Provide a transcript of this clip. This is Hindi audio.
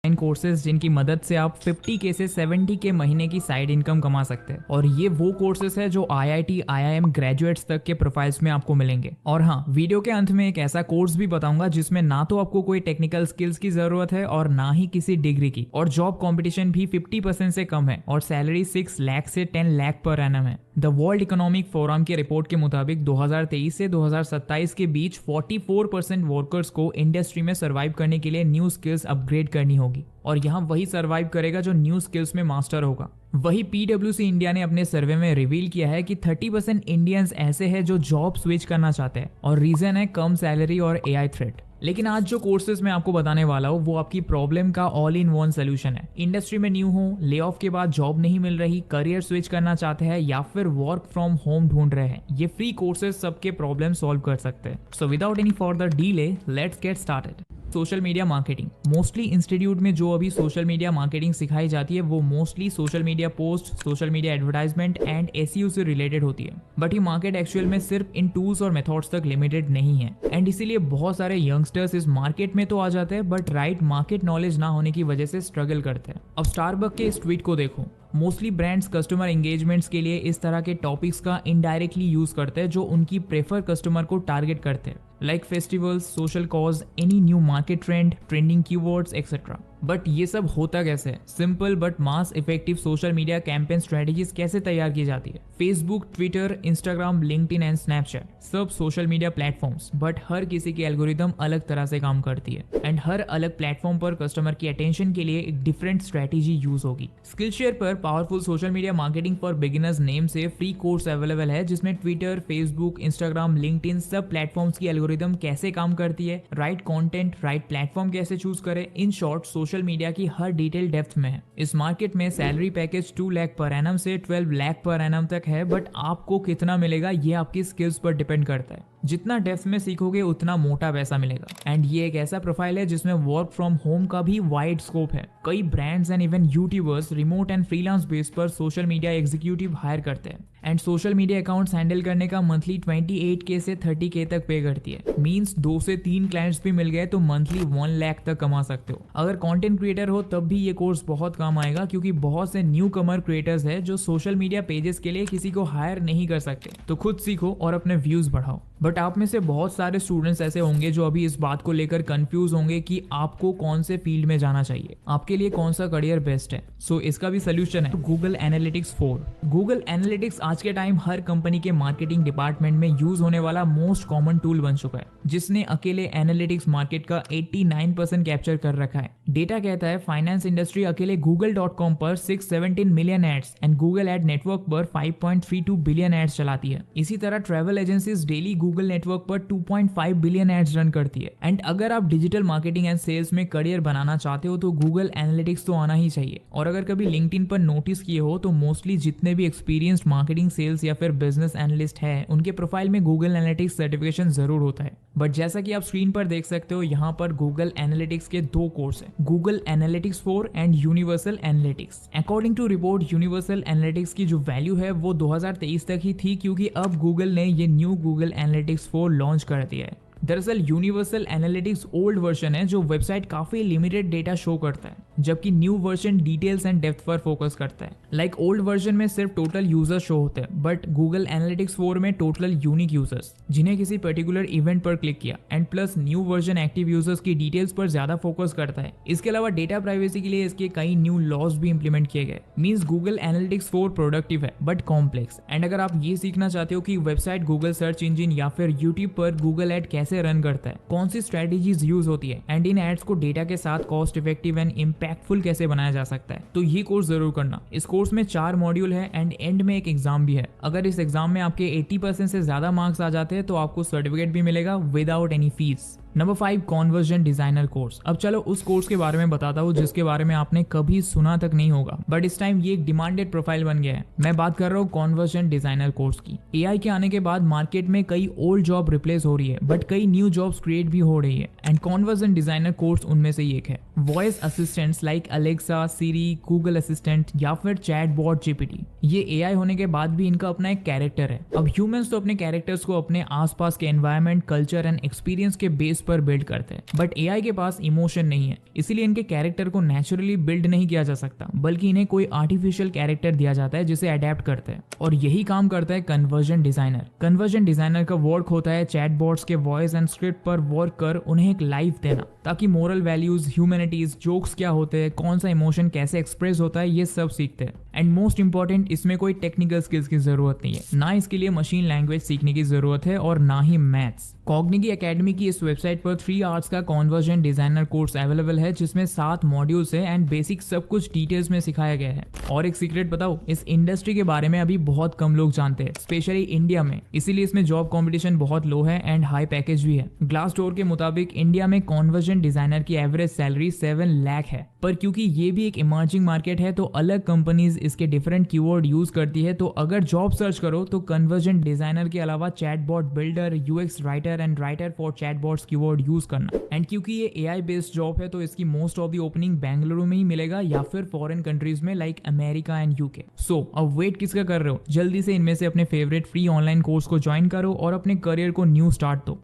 ऑनलाइन कोर्सेज जिनकी मदद से आप 50K से 70K महीने की साइड इनकम कमा सकते हैं। और ये वो कोर्सेज है जो IIT IIM ग्रेजुएट्स तक के प्रोफाइल्स में आपको मिलेंगे। और हाँ, वीडियो के अंत में एक ऐसा कोर्स भी बताऊंगा जिसमें ना तो आपको कोई टेक्निकल स्किल्स की जरूरत है और ना ही किसी डिग्री की, और जॉब कंपटीशन भी 50% से कम है और सैलरी 6 लाख से 10 लाख पर एनम है। द वर्ल्ड इकोनॉमिक फोरम की रिपोर्ट के मुताबिक 2023 से 2027 के बीच 44% वर्कर्स को इंडस्ट्री में सर्वाइव करने के लिए न्यू स्किल्स अपग्रेड करनी होगी, और यहाँ वही सर्वाइव करेगा जो न्यू स्किल्स में मास्टर होगा। वही PwC इंडिया ने अपने सर्वे में रिवील किया है कि 30% इंडियंस ऐसे हैं जो जॉब स्विच करना चाहते हैं, और रीजन है कम सैलरी और AI थ्रेट। लेकिन आज जो कोर्सेज मैं आपको बताने वाला हूँ वो आपकी प्रॉब्लम का ऑल इन वन सोल्यूशन है। इंडस्ट्री में न्यू हो, ले ऑफ के बाद जॉब नहीं मिल रही, करियर स्विच करना चाहते हैं या फिर वर्क फ्रॉम होम ढूंढ रहे हैं, ये फ्री कोर्सेज सबके प्रॉब्लम सॉल्व कर सकते हैं। So without any further delay let's get started. Social media marketing. Mostly institute में जो अभी सोशल मीडिया मार्केटिंग सिखाई जाती है वो mostly social media post, social media advertisement and SEO से रिलेटेड होती है। बट ये मार्केट एक्चुअल में सिर्फ इन टूल्स और मेथड्स तक लिमिटेड नहीं है, एंड इसीलिए बहुत सारे यंगस्टर्स इस मार्केट में तो आ जाते हैं बट राइट मार्केट नॉलेज ना होने की वजह से स्ट्रगल करते हैं। अब स्टारबक के इस ट्वीट को देखो। मोस्टली ब्रांड्स कस्टमर एंगेजमेंट्स के लिए इस तरह के टॉपिक्स का इनडायरेक्टली यूज करते हैं जो उनकी प्रेफर कस्टमर को टारगेट करते हैं, like festivals, social cause, any new market trend, trending keywords etcetera. But ये सब होता कैसे? Simple but mass effective social media campaign strategies कैसे तैयार की जाती है? Facebook, Twitter, Instagram, LinkedIn and Snapchat सब सोशल मीडिया प्लेटफॉर्म्स, बट हर किसी की एल्गोरिदम अलग तरह से काम करती है, एंड हर अलग प्लेटफॉर्म पर कस्टमर की अटेंशन के लिए एक डिफरेंट स्ट्रेटेजी यूज होगी। स्किलशेयर पर powerful social media marketing for beginners name से फ्री कोर्स अवेलेबल है जिसमें ट्विटर, फेसबुक, इंस्टाग्राम, लिंक्डइन सब प्लेटफॉर्म्स की एल्गोरिदम कैसे काम करती है, राइट कंटेंट, राइट प्लेटफॉर्म कैसे चूज करें, इन शॉर्ट सोशल मीडिया की हर डिटेल डेप्थ में है। इस मार्केट में salary package 2 lakh per annum से 12 लाख पर एनम तक है, बट आपको कितना मिलेगा ये आपकी स्किल्स पर डिपेंड करता है। जितना डेप्थ में सीखोगे उतना मोटा पैसा मिलेगा। एंड ये एक ऐसा प्रोफाइल है जिसमें वर्क फ्रॉम होम का भी वाइड स्कोप है। कई brands and even YouTubers remote and freelance base पर सोशल मीडिया एग्जीक्यूटिव हायर करते हैं, and social media accounts handle करने का मंथली 28K से 30K तक पे करती है। मींस 2 से 3 क्लाइंट्स भी मिल गए तो मंथली 1 लाख तक कमा सकते हो। अगर कंटेंट क्रिएटर हो तब भी ये कोर्स बहुत काम आएगा, क्योंकि बहुत से न्यू कमर क्रिएटर्स है जो सोशल मीडिया पेजेस के लिए किसी को हायर नहीं कर सकते। तो खुद सीखो और अपने व्यूज बढ़ाओ। बट आप में से बहुत सारे स्टूडेंट्स ऐसे होंगे जो अभी इस बात को लेकर कंफ्यूज होंगे कि आपको कौन से फील्ड में जाना चाहिए, आपके लिए कौन सा करियर बेस्ट है। सो इसका भी सोल्यूशन है गूगल एनालिटिक्स 4। गूगल एनालिटिक्स आज के टाइम हर कंपनी के मार्केटिंग डिपार्टमेंट में यूज होने वाला मोस्ट कॉमन टूल बन चुका है, जिसने अकेले एनालिटिक्स मार्केट का 89% कैप्चर कर रखा है। डेटा कहता है फाइनेंस इंडस्ट्री अकेले google.com पर 617 million ads and Google ad network पर 5.32 बिलियन एड्स चलाती है। इसी तरह travel agencies daily Google network पर 2.5 बिलियन एड्स रन करती है। एंड अगर आप डिजिटल मार्केटिंग एंड सेल्स में करियर बनाना चाहते हो तो गूगल एनालिटिक्स तो आना ही चाहिए। और अगर कभी लिंक्डइन पर नोटिस किए हो तो मोस्टली जितने भी एक्सपीरियंस्ड मार्केटिंग, सेल्स या फिर बिजनेस एनालिस्ट है उनके प्रोफाइल में गूगल एनालिटिक्स सर्टिफिकेशन जरूर होता है। बट जैसा कि आप स्क्रीन पर देख सकते हो यहाँ पर गूगल एनालिटिक्स के 2 कोर्स है, Google Analytics 4 and universal analytics. According to report universal analytics की जो वैल्यू है वो 2023 तक ही थी, क्योंकि अब गूगल ने ये न्यू गूगल एनालिटिक्स 4 लॉन्च कर दिया है। दरअसल यूनिवर्सल एनालिटिक्स ओल्ड वर्जन है जो वेबसाइट काफी लिमिटेड डेटा शो करता है, जबकि new version details and depth पर फोकस करता है। लाइक ओल्ड वर्जन में सिर्फ टोटल यूजर्स शो होते हैं, बट गूगल एनालिटिक्स 4 में टोटल यूनिक यूजर्स जिन्हें किसी पर्टिकुलर इवेंट पर क्लिक किया, and plus new version active users की डिटेल्स पर ज्यादा फोकस करता है। इसके अलावा डेटा प्राइवेसी के लिए इसके कई न्यू लॉज भी इंप्लीमेंट किए गए। मींस गूगल एनालिटिक्स 4 प्रोडक्टिव है बट कॉम्प्लेक्स। एंड अगर आप ये सीखना चाहते हो कि वेबसाइट, गूगल सर्च इंजिन या फिर यूट्यूब पर गूगल एड कैसे रन करता है, कौन सी स्ट्रेटेजीज यूज होती है, एंड इन एड्स को डेटा के साथ कॉस्ट इफेक्टिव एंड इम्पैक्टफुल कैसे बनाया जा सकता है, तो ये कोर्स जरूर करना। इस कोर्स में 4 मॉड्यूल है एंड एंड में एक एग्जाम भी है। अगर इस एग्जाम में आपके 80% से ज्यादा मार्क्स आ जाते हैं तो आपको सर्टिफिकेट भी मिलेगा without any fees. Number 5 conversion designer course. अब चलो उस कोर्स के बारे में बताता हूँ जिसके बारे में आपने कभी सुना तक नहीं होगा, बट इस टाइम ये एक डिमांडेड प्रोफाइल बन गया है। मैं बात कर रहा हूँ कॉन्वर्जन डिजाइनर कोर्स की। एआई के आने के बाद मार्केट में कई ओल्ड जॉब रिप्लेस हो रही है, बट कई न्यू जॉब्स क्रिएट भी हो रही है, एंड कॉन्वर्जन डिजाइनर कोर्स उनमें से एक है। वॉइस असिस्टेंट्स लाइक अलेक्सा, सीरी, गूगल असिस्टेंट या फिर चैटबॉट जीपीटी, ये एआई होने के बाद भी इनका अपना एक कैरेक्टर है। अब ह्यूमंस तो अपने कैरेक्टर्स को अपने आसपास के एनवायरनमेंट, कल्चर एंड एक्सपीरियंस के बेस बेस पर बिल्ड करते हैं। बट एआई के पास इमोशन नहीं है, इसीलिए इनके कैरेक्टर को नेचुरली बिल्ड नहीं किया जा सकता, बल्कि इन्हें कोई आर्टिफिशियल कैरेक्टर दिया जाता है जिसे अडेप्ट करते हैं। और यही काम करता है कन्वर्जन डिजाइनर। कन्वर्जन डिजाइनर का वर्क होता है चैटबॉट्स के वॉइस एंड स्क्रिप्ट पर वर्क कर उन्हें एक लाइफ देना, ताकि मोरल वैल्यूज, ह्यूमैनिटीज, जोक्स क्या होते हैं, कौन सा इमोशन कैसे एक्सप्रेस होता है, ये सब सीखते हैं। एंड मोस्ट इंपॉर्टेंट, इसमें कोई टेक्निकल स्किल्स की जरूरत नहीं है, ना इसके लिए मशीन लैंग्वेज सीखने की जरूरत है और ना ही मैथ्स। कॉग्निटी एकेडमी की इस वेबसाइट पर 3 आवर्स का कन्वर्जन डिजाइनर कोर्स अवेलेबल है, जिसमें 7 मॉड्यूल्स है एंड बेसिक सब कुछ डिटेल्स में सिखाया गया है। और एक सीक्रेट बताओ, इस इंडस्ट्री के बारे में अभी बहुत कम लोग जानते हैं, स्पेशली इंडिया में, इसीलिए इसमें जॉब कॉम्पिटिशन बहुत लो है एंड हाई पैकेज भी है। ग्लासडोर के मुताबिक इंडिया में कन्वर्जन डिजाइनर की एवरेज सैलरी 7 लाख है। पर क्योंकि ये भी एक इमर्जिंग मार्केट है, तो अलग कंपनीज इसके डिफरेंट कीवर्ड यूज करती है। तो अगर जॉब सर्च करो तो कन्वर्जन डिजाइनर के अलावा chatbot builder, UX writer and writer for chatbots keyword use करना। एंड क्योंकि ये एआई बेस्ड जॉब है, तो इसकी most of the opening Bengaluru में ही मिलेगा या फिर फॉरेन कंट्रीज में लाइक अमेरिका एंड यूके। सो अब वेट किसका कर रहे हो, जल्दी से इनमें से अपने फेवरेट फ्री ऑनलाइन कोर्स को ज्वाइन करो और अपने करियर को न्यू स्टार्ट दो।